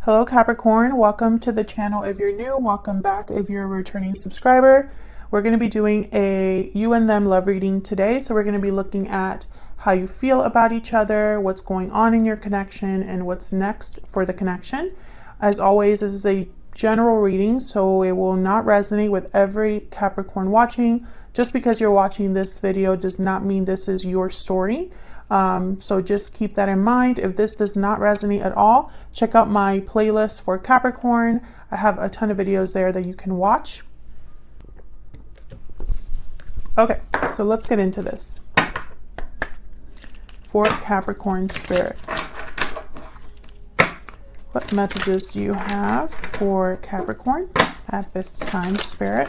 Hello Capricorn, welcome to the channel if you're new, welcome back if you're a returning subscriber. We're going to be doing a you and them love reading today. So we're going to be looking at how you feel about each other, what's going on in your connection, and what's next for the connection. As always, this is a general reading, so it will not resonate with every Capricorn watching. Just because you're watching this video does not mean this is your story. So just keep that in mind. If this does not resonate at all, check out my playlist for Capricorn. I have a ton of videos there that you can watch. Okay, so let's get into this. For Capricorn spirit, what messages do you have for Capricorn at this time, spirit?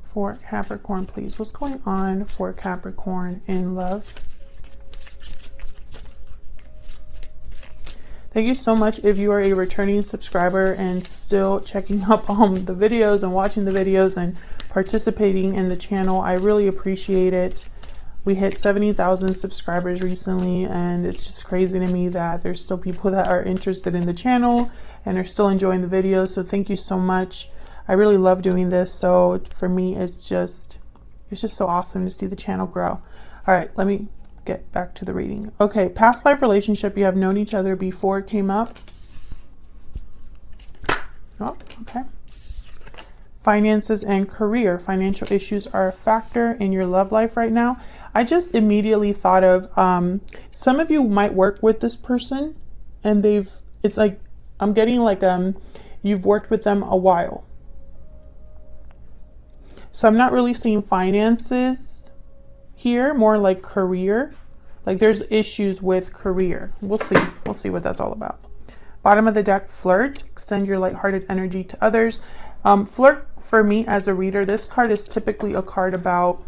For Capricorn, please. What's going on for Capricorn in love? Thank you so much if you are a returning subscriber and still checking up on the videos and watching the videos and participating in the channel. I really appreciate it. We hit 70,000 subscribers recently, and it's just crazy to me that there's still people that are interested in the channel and are still enjoying the videos. So thank you so much. I really love doing this, so for me it's just so awesome to see the channel grow. All right, let me get back to the reading. Okay, past life relationship, you have known each other before it came up. Oh, okay. Finances and career. Financial issues are a factor in your love life right now. I just immediately thought of some of you might work with this person, and it's like I'm getting like you've worked with them a while. So I'm not really seeing finances here, more like career. Like there's issues with career. We'll see what that's all about. Bottom of the deck, flirt. Extend your lighthearted energy to others. Flirt, for me as a reader, this card is typically a card about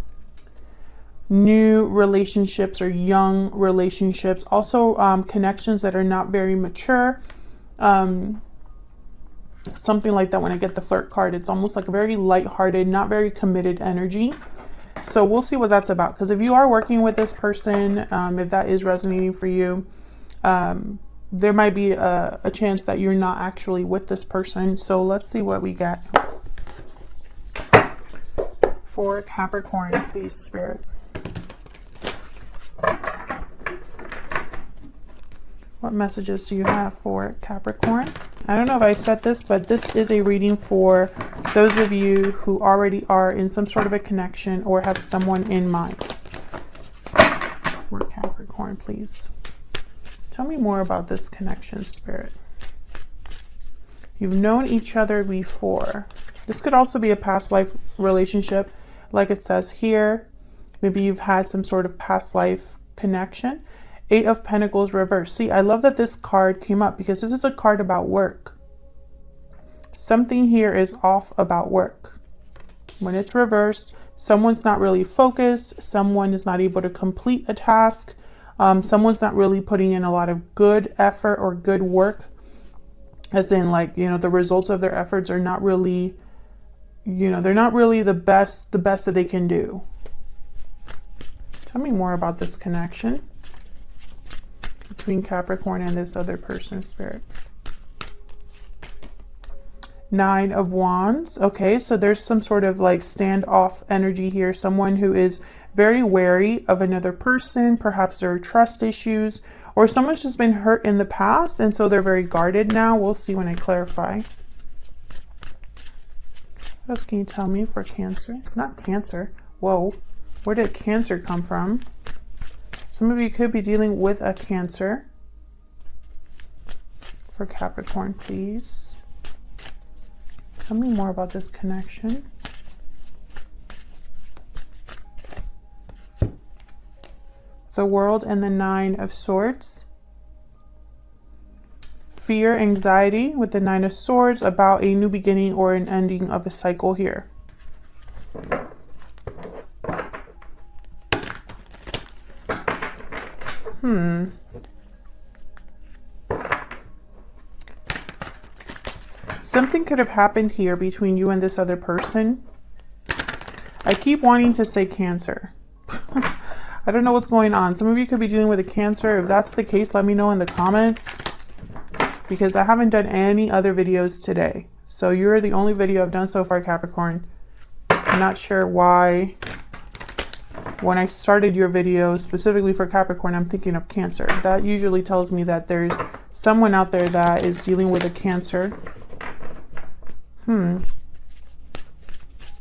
new relationships or young relationships. Also connections that are not very mature. Something like that. When I get the flirt card, it's almost like a very lighthearted, not very committed energy. So we'll see what that's about, because if you are working with this person, if that is resonating for you, there might be a chance that you're not actually with this person. So let's see what we get for Capricorn, please, spirit. What messages do you have for Capricorn? I don't know if I said this, but this is a reading for those of you who already are in some sort of a connection or have someone in mind. For Capricorn, please. Tell me more about this connection, spirit. You've known each other before. This could also be a past life relationship, like it says here. Maybe you've had some sort of past life connection. 8 of Pentacles reversed. See, I love that this card came up because this is a card about work. Something here is off about work. When it's reversed, someone's not really focused. Someone is not able to complete a task. Someone's not really putting in a lot of good effort or good work. As in, like, you know, the results of their efforts are not really, you know, they're not really the best that they can do. Tell me more about this connection between Capricorn and this other person, spirit. 9 of Wands. Okay, so there's some sort of like standoff energy here. Someone who is very wary of another person. Perhaps there are trust issues, or someone's just been hurt in the past, and so they're very guarded now. We'll see when I clarify. What else can you tell me for Cancer? Not Cancer. Whoa, where did Cancer come from? Some of you could be dealing with a Cancer. For Capricorn, please. Tell me more about this connection. The World and the 9 of Swords. Fear, anxiety with the 9 of Swords about a new beginning or an ending of a cycle here. Something could have happened here between you and this other person. I keep wanting to say Cancer. I don't know what's going on. Some of you could be dealing with a Cancer. If that's the case, let me know in the comments, because I haven't done any other videos today. So you're the only video I've done so far, Capricorn. I'm not sure why when I started your video specifically for Capricorn, I'm thinking of Cancer. That usually tells me that there's someone out there that is dealing with a Cancer.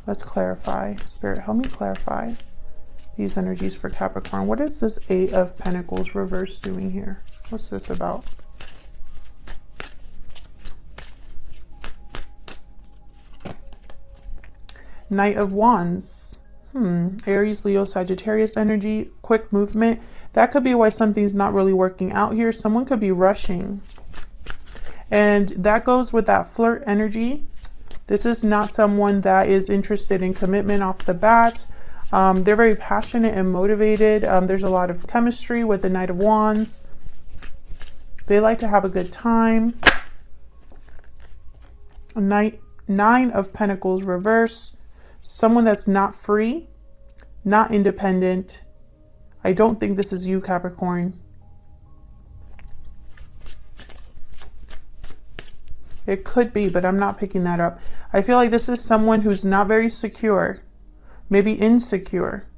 Let's clarify. Spirit, help me clarify these energies for Capricorn. What is this Eight of Pentacles reverse doing here? What's this about? Knight of Wands. Aries, Leo, Sagittarius energy, quick movement. That could be why something's not really working out here. Someone could be rushing. And that goes with that flirt energy. This is not someone that is interested in commitment off the bat. They're very passionate and motivated. There's a lot of chemistry with the Knight of Wands. They like to have a good time. Nine of Pentacles reverse. Someone that's not free, not independent. I don't think this is you, Capricorn. It could be, but I'm not picking that up. I feel like this is someone who's not very secure, maybe insecure.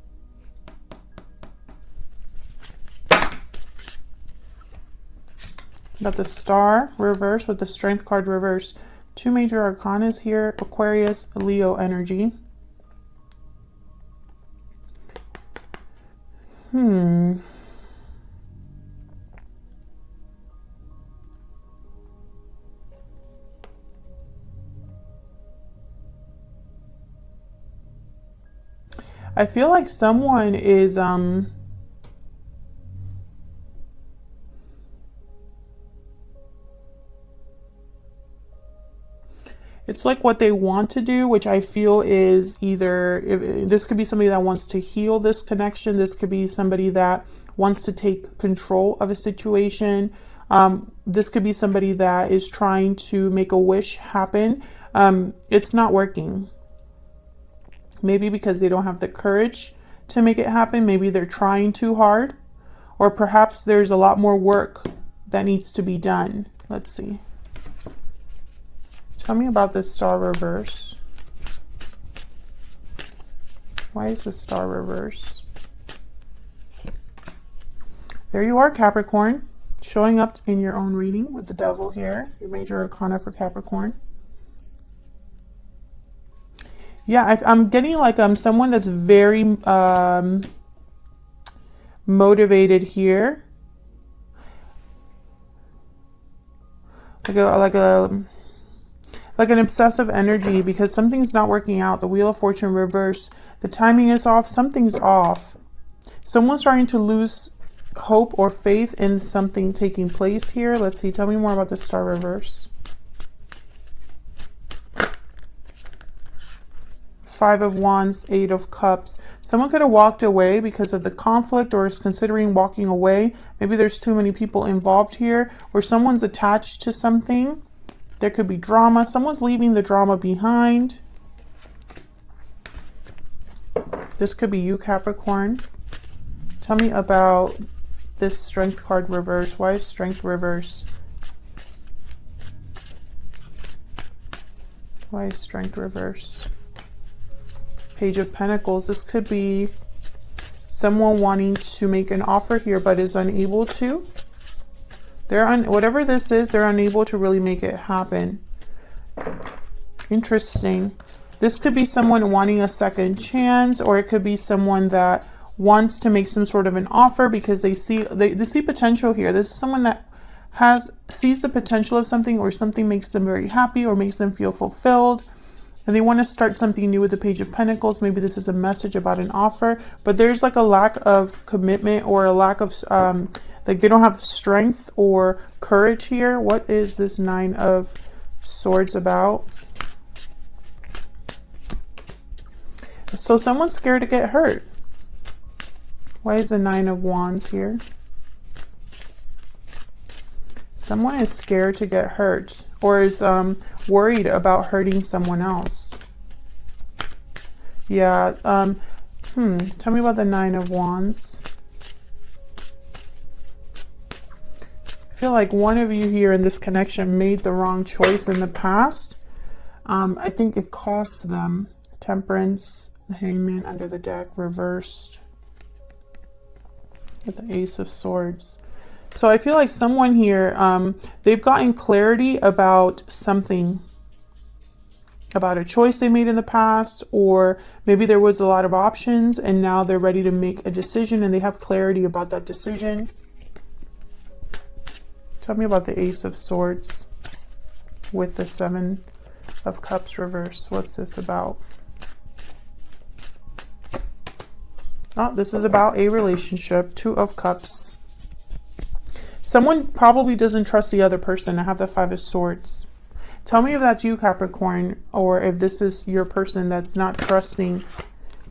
Got the Star reverse with the Strength card reverse. Two major arcanas here. Aquarius, Leo energy. I feel like someone is it's like what they want to do, which I feel is either, this could be somebody that wants to heal this connection. This could be somebody that wants to take control of a situation. This could be somebody that is trying to make a wish happen. It's not working. Maybe because they don't have the courage to make it happen. Maybe they're trying too hard. Or perhaps there's a lot more work that needs to be done. Let's see. Tell me about this Star reverse. Why is the Star reverse? There you are, Capricorn. Showing up in your own reading with the Devil here. Your major arcana for Capricorn. Yeah, I'm getting like someone that's very motivated here. Like an obsessive energy, because something's not working out. The Wheel of Fortune reverse. The timing is off. Something's off. Someone's starting to lose hope or faith in something taking place here. Let's see. Tell me more about the Star reverse. Five of Wands, Eight of Cups. Someone could have walked away because of the conflict, or is considering walking away. Maybe there's too many people involved here, or someone's attached to something. There could be drama. Someone's leaving the drama behind. This could be you, Capricorn. Tell me about this Strength card reverse. Why is Strength reverse? Why is Strength reverse? Page of Pentacles. This could be someone wanting to make an offer here but is unable to. Whatever this is, they're unable to really make it happen. Interesting. This could be someone wanting a second chance, or it could be someone that wants to make some sort of an offer because they see potential here. This is someone that sees the potential of something, or something makes them very happy or makes them feel fulfilled. And they want to start something new with the Page of Pentacles. Maybe this is a message about an offer, but there's like a lack of commitment, or a lack of, like they don't have strength or courage here. What is this Nine of Swords about? So someone's scared to get hurt. Why is the Nine of Wands here? Someone is scared to get hurt, or is worried about hurting someone else. Yeah. Tell me about the Nine of Wands. feel like one of you here in this connection made the wrong choice in the past. I think it cost them. Temperance, the Hangman under the deck, reversed with the Ace of Swords. So I feel like someone here, they've gotten clarity about something, about a choice they made in the past, or maybe there was a lot of options and now they're ready to make a decision and they have clarity about that decision. Tell me about the Ace of Swords with the Seven of Cups reversed. What's this about? Oh, this is about a relationship. Two of Cups. Someone probably doesn't trust the other person. I have the Five of Swords. Tell me if that's you, Capricorn, or if this is your person that's not trusting.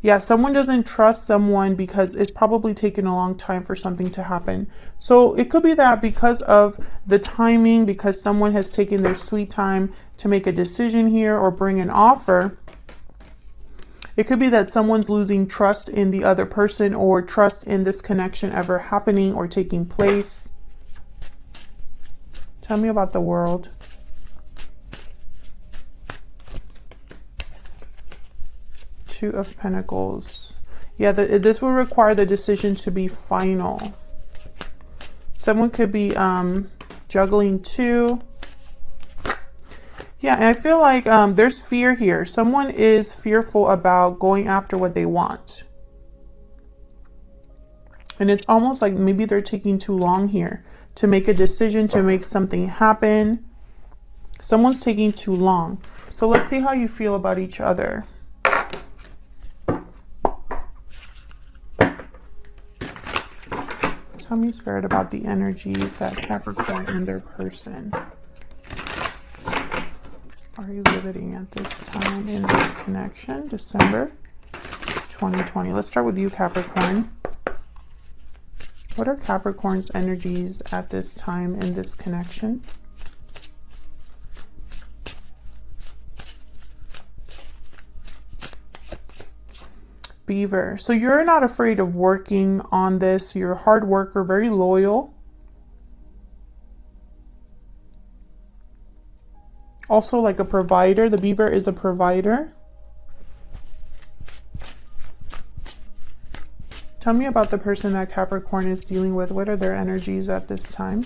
Yeah, someone doesn't trust someone because it's probably taken a long time for something to happen. So it could be that because of the timing, because someone has taken their sweet time to make a decision here or bring an offer. It could be that someone's losing trust in the other person or trust in this connection ever happening or taking place. Tell me about the World. Two of Pentacles. Yeah, this will require the decision to be final. Someone could be juggling two. Yeah, and I feel like there's fear here. Someone is fearful about going after what they want. And it's almost like maybe they're taking too long here to make a decision, to make something happen. Someone's taking too long. So let's see how you feel about each other. Tell me, Spirit, about the energies that Capricorn and their person are exhibiting at this time in this connection, December 2020. Let's start with you, Capricorn. What are Capricorn's energies at this time in this connection? Beaver. So you're not afraid of working on this. You're a hard worker, very loyal. Also like a provider. The Beaver is a provider. Tell me about the person that Capricorn is dealing with. What are their energies at this time?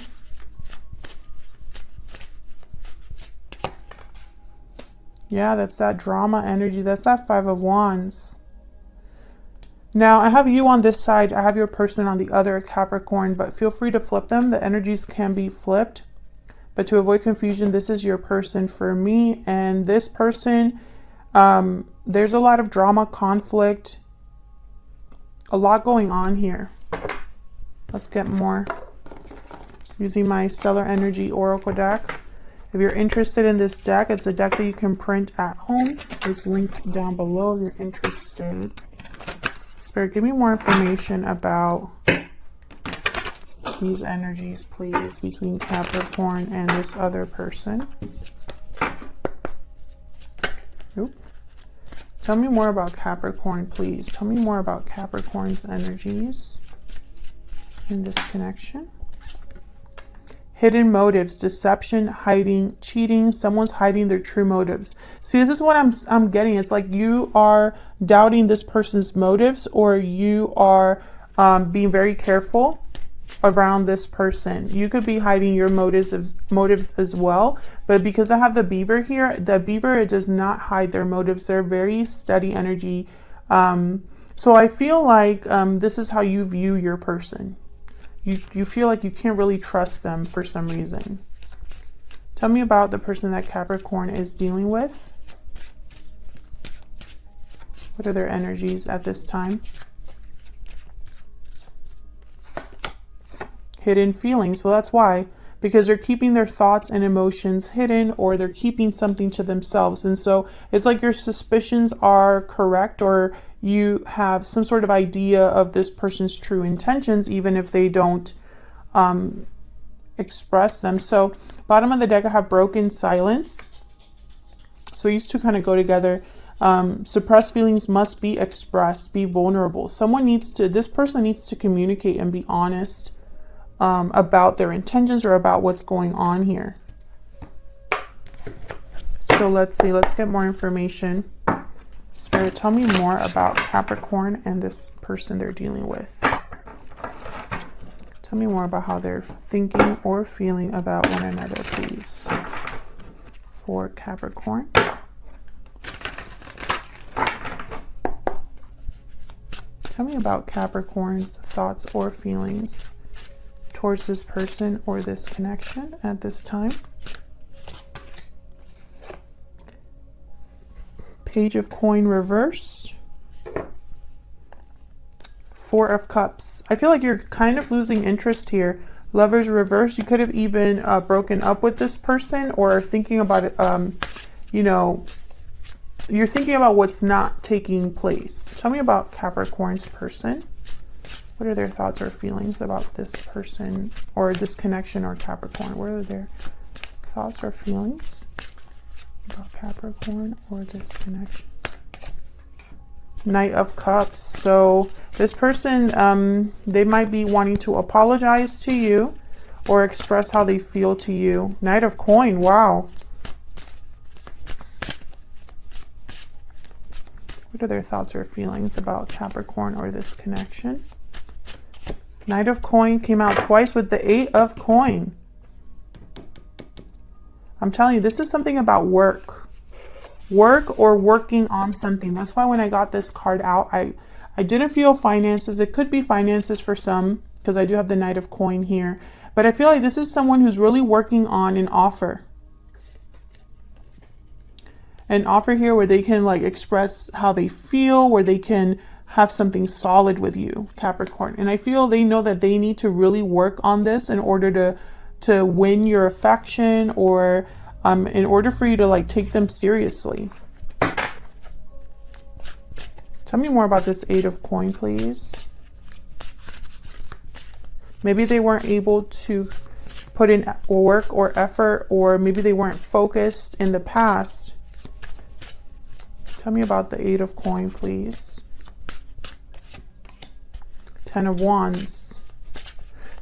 Yeah, that's that drama energy. That's that Five of Wands. Now, I have you on this side. I have your person on the other, Capricorn, but feel free to flip them. The energies can be flipped. But to avoid confusion, this is your person for me. And this person, there's a lot of drama, conflict, a lot going on here. Let's get more. Using my Stellar Energy Oracle deck. If you're interested in this deck, it's a deck that you can print at home. It's linked down below if you're interested. Spirit, give me more information about these energies, please, between Capricorn and this other person. Oop. Tell me more about Capricorn, please. Tell me more about Capricorn's energies in this connection. Hidden motives, deception, hiding, cheating. Someone's hiding their true motives. See, this is what I'm getting. It's like you are doubting this person's motives, or you are being very careful around this person. You could be hiding your motives as well, but because I have the Beaver here, the Beaver, it does not hide their motives. They're very steady energy. So I feel like this is how you view your person. You feel like you can't really trust them for some reason. Tell me about the person that Capricorn is dealing with. What are their energies at this time? Hidden feelings. Well, that's why. Because they're keeping their thoughts and emotions hidden, or they're keeping something to themselves. And so it's like your suspicions are correct, or you have some sort of idea of this person's true intentions, even if they don't express them. So bottom of the deck, I have broken silence. So these two kind of go together. Suppressed feelings must be expressed, be vulnerable. This person needs to communicate and be honest about their intentions or about what's going on here. So let's see, let's get more information. Spirit, tell me more about Capricorn and this person they're dealing with. Tell me more about how they're thinking or feeling about one another, please. For Capricorn. Tell me about Capricorn's thoughts or feelings towards this person or this connection at this time. Page of Coin reverse. Four of Cups. I feel like you're kind of losing interest here. Lovers reverse. You could have even broken up with this person or thinking about it, you know, you're thinking about what's not taking place. Tell me about Capricorn's person. What are their thoughts or feelings about this person or this connection or Capricorn? What are their thoughts or feelings about Capricorn or this connection? Knight of Cups. So this person, they might be wanting to apologize to you or express how they feel to you. Knight of Coin. Wow. What are their thoughts or feelings about Capricorn or this connection? Knight of Coin came out twice with the Eight of Coin. I'm telling you, this is something about work. Work or working on something. That's why when I got this card out, I didn't feel finances. It could be finances for some because I do have the Knight of Coin here. But I feel like this is someone who's really working on an offer. An offer here where they can like express how they feel, where they can have something solid with you, Capricorn. And I feel they know that they need to really work on this in order to win your affection or in order for you to like take them seriously. Tell me more about this Eight of Coin, please. Maybe they weren't able to put in work or effort, or maybe they weren't focused in the past. Tell me about the Eight of Coin, please. Ten of Wands.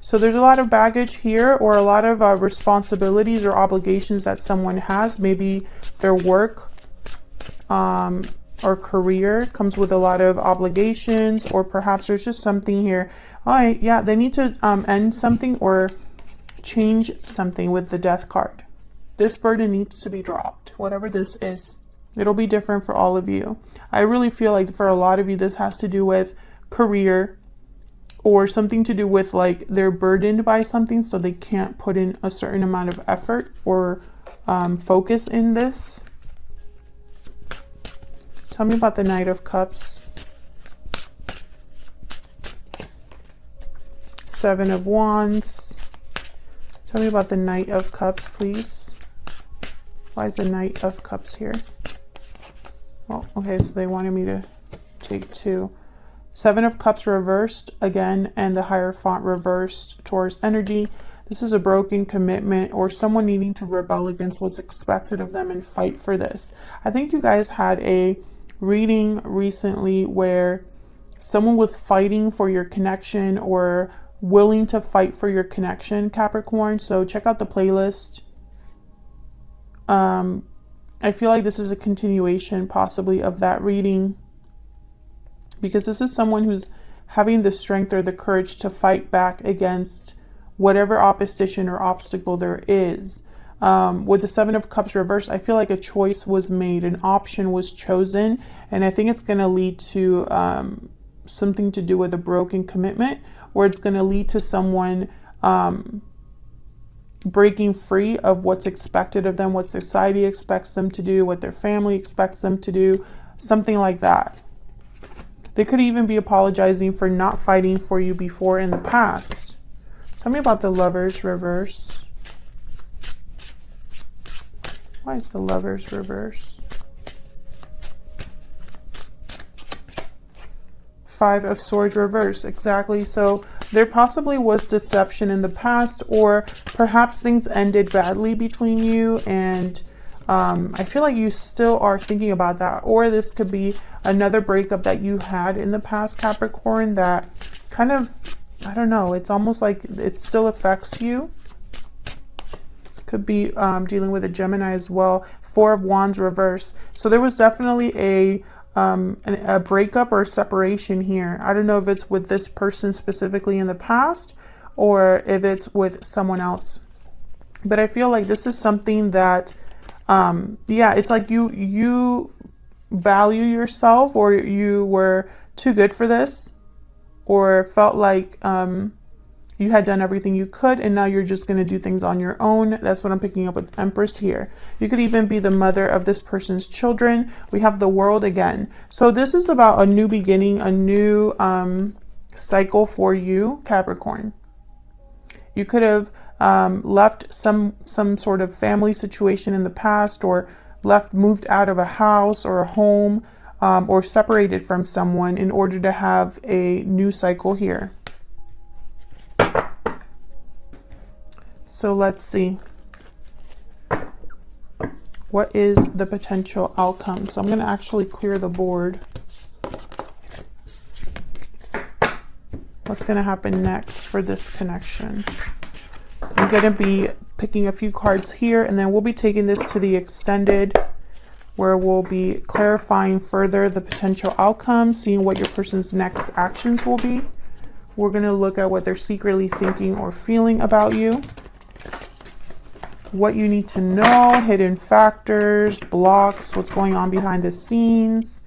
So there's a lot of baggage here or a lot of responsibilities or obligations that someone has. Maybe their work or career comes with a lot of obligations, or perhaps there's just something here. All right, yeah, they need to end something or change something with the Death card. This burden needs to be dropped, whatever this is. It'll be different for all of you. I really feel like for a lot of you, this has to do with career or something to do with like they're burdened by something, so they can't put in a certain amount of effort or focus in this. Tell me about the Knight of Cups. Seven of Wands. Tell me about the Knight of Cups, please. Why is the Knight of Cups here? Well, okay, so they wanted me to take two. Seven of Cups reversed again, and the Hierophant reversed. Taurus energy. This is a broken commitment or someone needing to rebel against what's expected of them and fight for this. I think you guys had a reading recently where someone was fighting for your connection or willing to fight for your connection, Capricorn. So check out the playlist. I feel like this is a continuation possibly of that reading, because this is someone who's having the strength or the courage to fight back against whatever opposition or obstacle there is. With the Seven of Cups reversed, I feel like a choice was made, an option was chosen, and I think it's going to lead to something to do with a broken commitment, or it's going to lead to someone breaking free of what's expected of them, what society expects them to do, what their family expects them to do, something like that. They could even be apologizing for not fighting for you before in the past. Tell me about the Lovers reverse. Why is the Lovers reverse? Five of Swords reverse. Exactly. So there possibly was deception in the past, or perhaps things ended badly between you, and I feel like you still are thinking about that. Or this could be another breakup that you had in the past, Capricorn, that kind of I don't know, it's almost like it still affects you. Could be dealing with a Gemini as well. Four of Wands reverse. So there was definitely a breakup or a separation here. I don't know if it's with this person specifically in the past or if it's with someone else. But I feel like this is something that, yeah, it's like you value yourself, or you were too good for this, or felt like you had done everything you could and now you're just going to do things on your own. That's what I'm picking up with Empress here. You could even be the mother of this person's children. We have the World again. So this is about a new beginning, a new cycle for you, Capricorn. You could have left some sort of family situation in the past, or moved out of a house or a home, or separated from someone in order to have a new cycle here. So let's see. What is the potential outcome? So I'm going to actually clear the board. What's going to happen next for this connection? I'm going to be picking a few cards here, and then we'll be taking this to the extended, where we'll be clarifying further the potential outcome, seeing what your person's next actions will be. We're going to look at what they're secretly thinking or feeling about you, what you need to know, hidden factors, blocks, what's going on behind the scenes,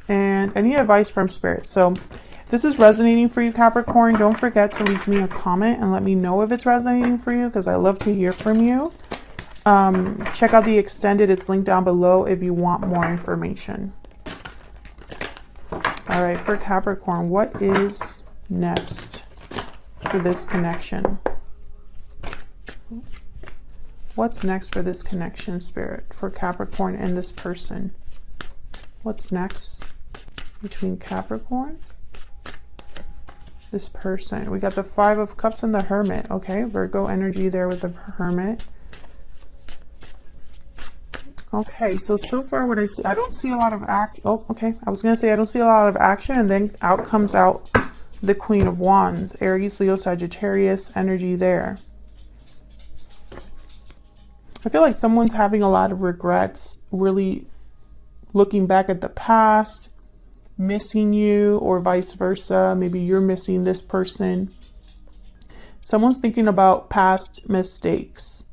and any advice from Spirit. So if this is resonating for you, Capricorn, don't forget to leave me a comment and let me know if it's resonating for you, because I love to hear from you. Check out the extended. It's linked down below if you want more information. All right, for Capricorn, what is next for this connection? What's next for this connection, Spirit, for Capricorn and this person? What's next between Capricorn, this person? We got the Five of Cups and the Hermit. Okay, Virgo energy there with the Hermit. Okay, so far what I see, I don't see a lot of action. Oh, okay. I was going to say I don't see a lot of action, and then out comes out the Queen of Wands. Aries, Leo, Sagittarius energy there. I feel like someone's having a lot of regrets, really looking back at the past, missing you, or vice versa. Maybe you're missing this person. Someone's thinking about past mistakes,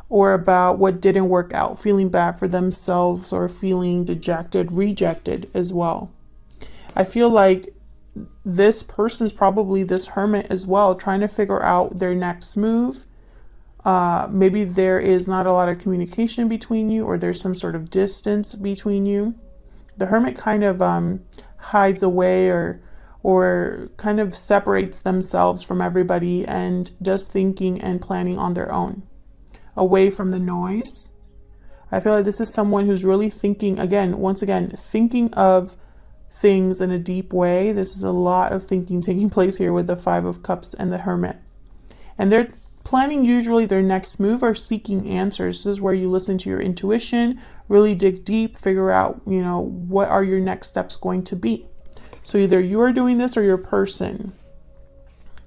or about what didn't work out, feeling bad for themselves, or feeling dejected, rejected as well. I feel like this person's probably this Hermit as well, trying to figure out their next move. Maybe there is not a lot of communication between you, or there's some sort of distance between you. The Hermit kind of hides away, or kind of separates themselves from everybody and does thinking and planning on their own, away from the noise. I feel like this is someone who's really thinking, once again, thinking of things in a deep way. This is a lot of thinking taking place here with the Five of Cups and the Hermit. And they're planning usually their next move, or seeking answers. This is where you listen to your intuition, really dig deep, figure out, what are your next steps going to be. So either you are doing this or your person.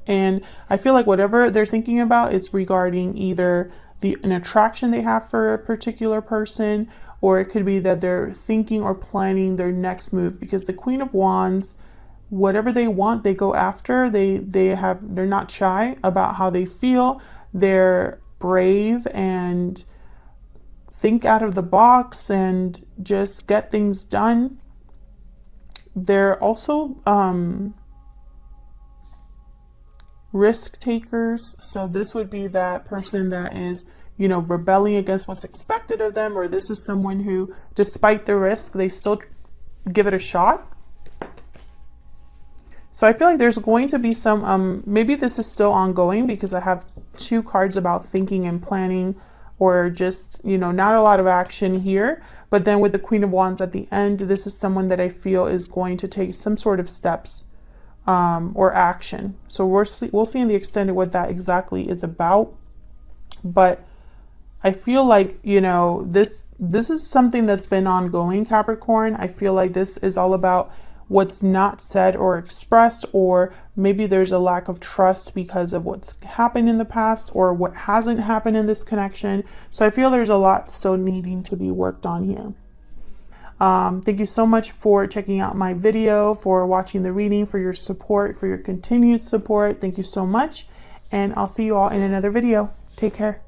And I feel like whatever they're thinking about is regarding either an attraction they have for a particular person, or it could be that they're thinking or planning their next move, because the Queen of Wands, whatever they want, they go after. They're not shy about how they feel. They're brave and think out of the box and just get things done. They're also risk takers. So this would be that person that is, rebelling against what's expected of them, or this is someone who, despite the risk, they still give it a shot. So I feel like there's going to be some, maybe this is still ongoing, because I have two cards about thinking and planning, or just, not a lot of action here. But then with the Queen of Wands at the end, this is someone that I feel is going to take some sort of steps or action. So we'll see in the extended what that exactly is about. But I feel like, this is something that's been ongoing, Capricorn. I feel like this is all about what's not said or expressed, or maybe there's a lack of trust because of what's happened in the past or what hasn't happened in this connection. So I feel there's a lot still needing to be worked on here. Thank you so much for checking out my video, for watching the reading, for your support, for your continued support. Thank you so much. And I'll see you all in another video. Take care.